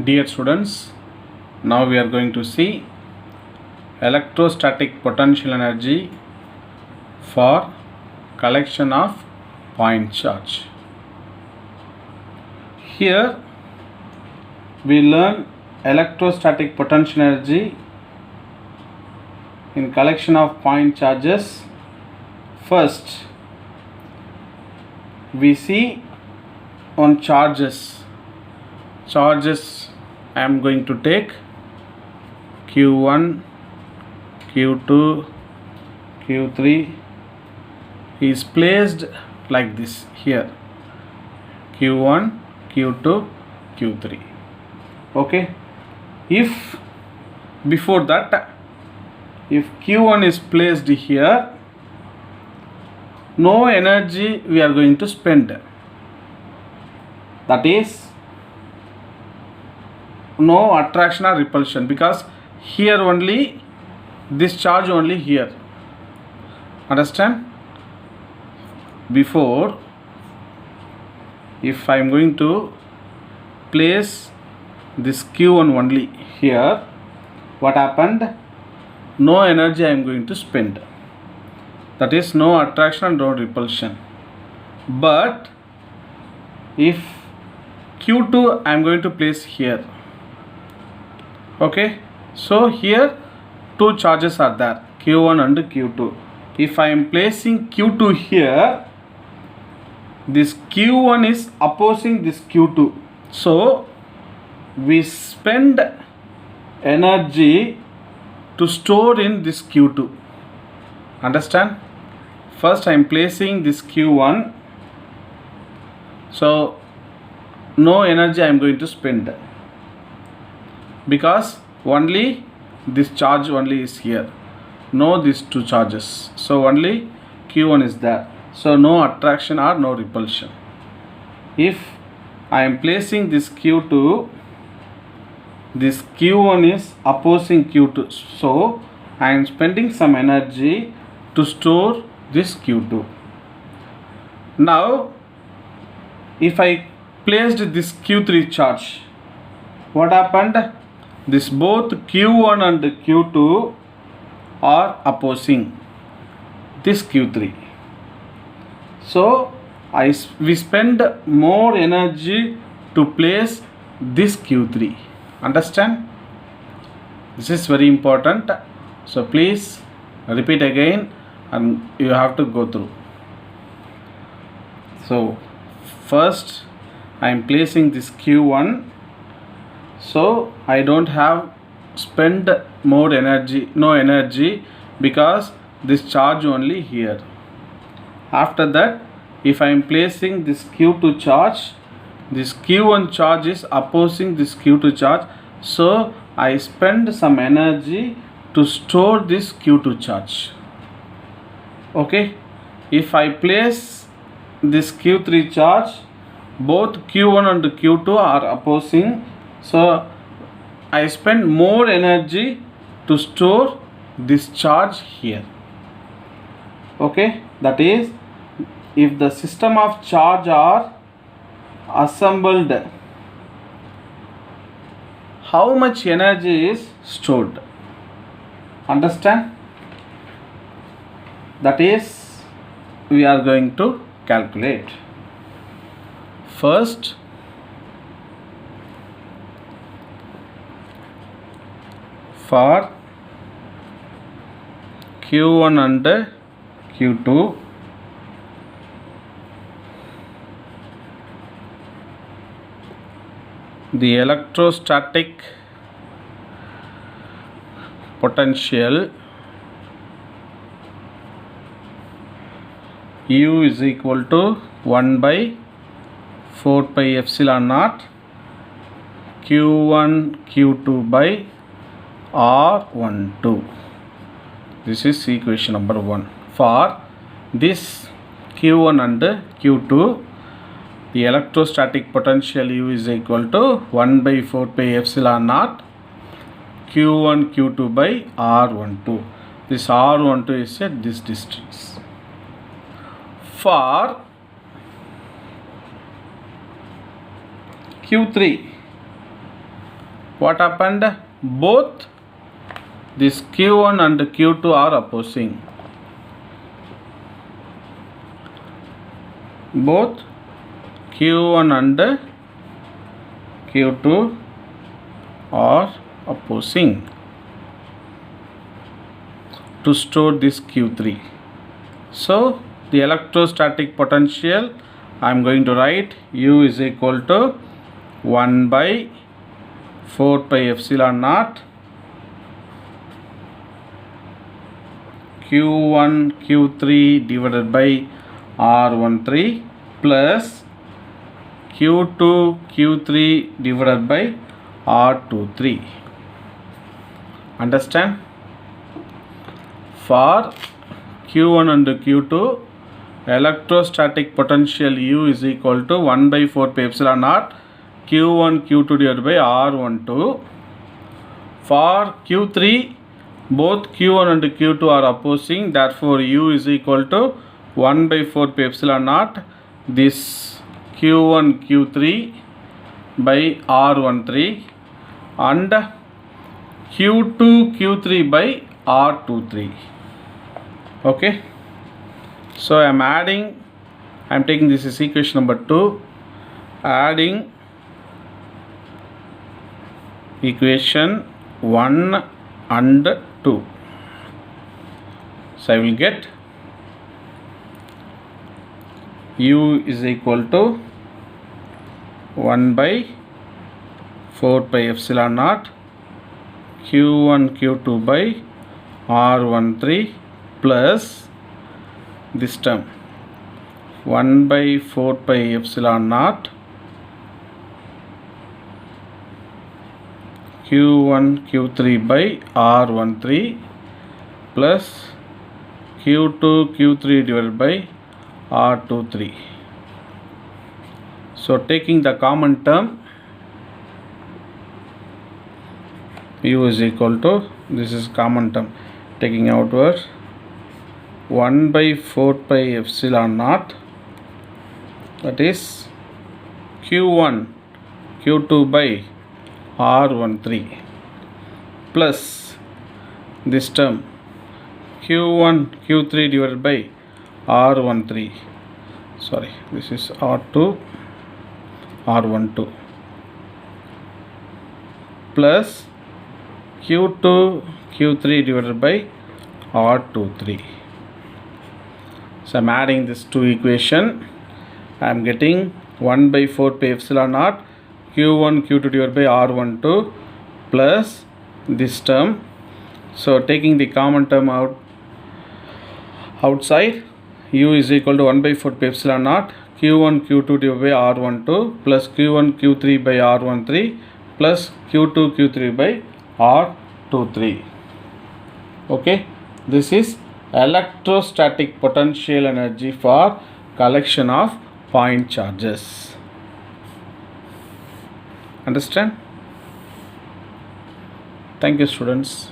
Dear students, now we are going to see electrostatic potential energy for collection of point charge. Here we learn electrostatic potential energy in collection of point charges. First, we see on charges I am going to take Q1, Q2, Q3 is placed like this here, Q1, Q2, Q3. Okay, if before that, if Q1 is placed here, no energy we are going to spend, that is no attraction or repulsion, because here only this charge only here. Understand? Before, if I am going to place this Q1 only here, what happened? No energy I am going to spend, that is no attraction and no repulsion. But if Q2 I am going to place here, okay, so here two charges are there, Q1 and Q2. If I am placing Q2 here, this Q1 is opposing this Q2, so we spend energy to store in this Q2. Understand? First I am placing this Q1, so no energy I am going to spend, because only this charge only is here, no these two charges, so only Q1 is there, so no attraction or no repulsion. If I am placing this Q2, this Q1 is opposing Q2, so I am spending some energy to store this Q2. Now if I placed this Q3 charge, what happened? This both Q1 and Q2 are opposing this Q3, so we spend more energy to place this Q3. Understand? This is very important, so please repeat again and you have to go through. So first I am placing this Q1, so I don't have spend more energy, no energy, because this charge only here. After that, if I am placing this Q2 charge, this Q1 charge is opposing this Q2 charge, so I spend some energy to store this Q2 charge. Okay, if I place this Q3 charge, both Q1 and Q2 are opposing, so I spend more energy to store this charge here. Okay, that is, if the system of charge are assembled, how much energy is stored? Understand? That is, we are going to calculate. First, for Q1 and Q2, the electrostatic potential U is equal to 1 by 4 pi epsilon naught Q1 Q2 by R12. This is equation number 1. For this Q1 and Q2, the electrostatic potential U is equal to 1 by 4 pi epsilon naught Q1 Q2 by R12. This R12 is at this distance. For Q3, What happened? Both this Q1 and Q2 are opposing. Both Q1 and Q2 are opposing to store this Q3. So the electrostatic potential, I am going to write U is equal to 1 by 4 pi epsilon naught Q1 Q3 divided by R13 plus Q2 Q3 divided by R23. Understand? For Q1 and Q2, electrostatic potential U is equal to 1 by 4 pi epsilon naught Q1 Q2 divided by R12. For Q3, both Q1 and Q2 are opposing, therefore U is equal to 1 by 4 pi epsilon naught this Q1 Q3 by R13 and Q2 Q3 by R23. Okay, so I am taking this as equation number 2, adding equation 1 and 2. So I will get U is equal to 1 by 4 pi epsilon naught Q1 Q2 by R13 plus this term 1 by 4 pi epsilon naught Q1 Q3 by R13 plus Q2 Q3 divided by R23. So taking the common term, U is equal to, this is common term, taking outward 1 by 4 pi epsilon naught, that is Q1 Q2 by R13 plus this term Q1 Q3 divided by R13, sorry, this is R2 R12 plus Q2 Q3 divided by R23. So I am adding this two equation. I am getting 1 by 4 pi epsilon naught Q1 Q2 divided by R12 plus this term. So taking the common term outside, U is equal to 1 by 4 pi epsilon naught Q1 Q2 divided by R12 plus Q1 Q3 by R13 plus Q2 Q3 by R23. Okay, this is electrostatic potential energy for collection of point charges. Understand? Thank you, students.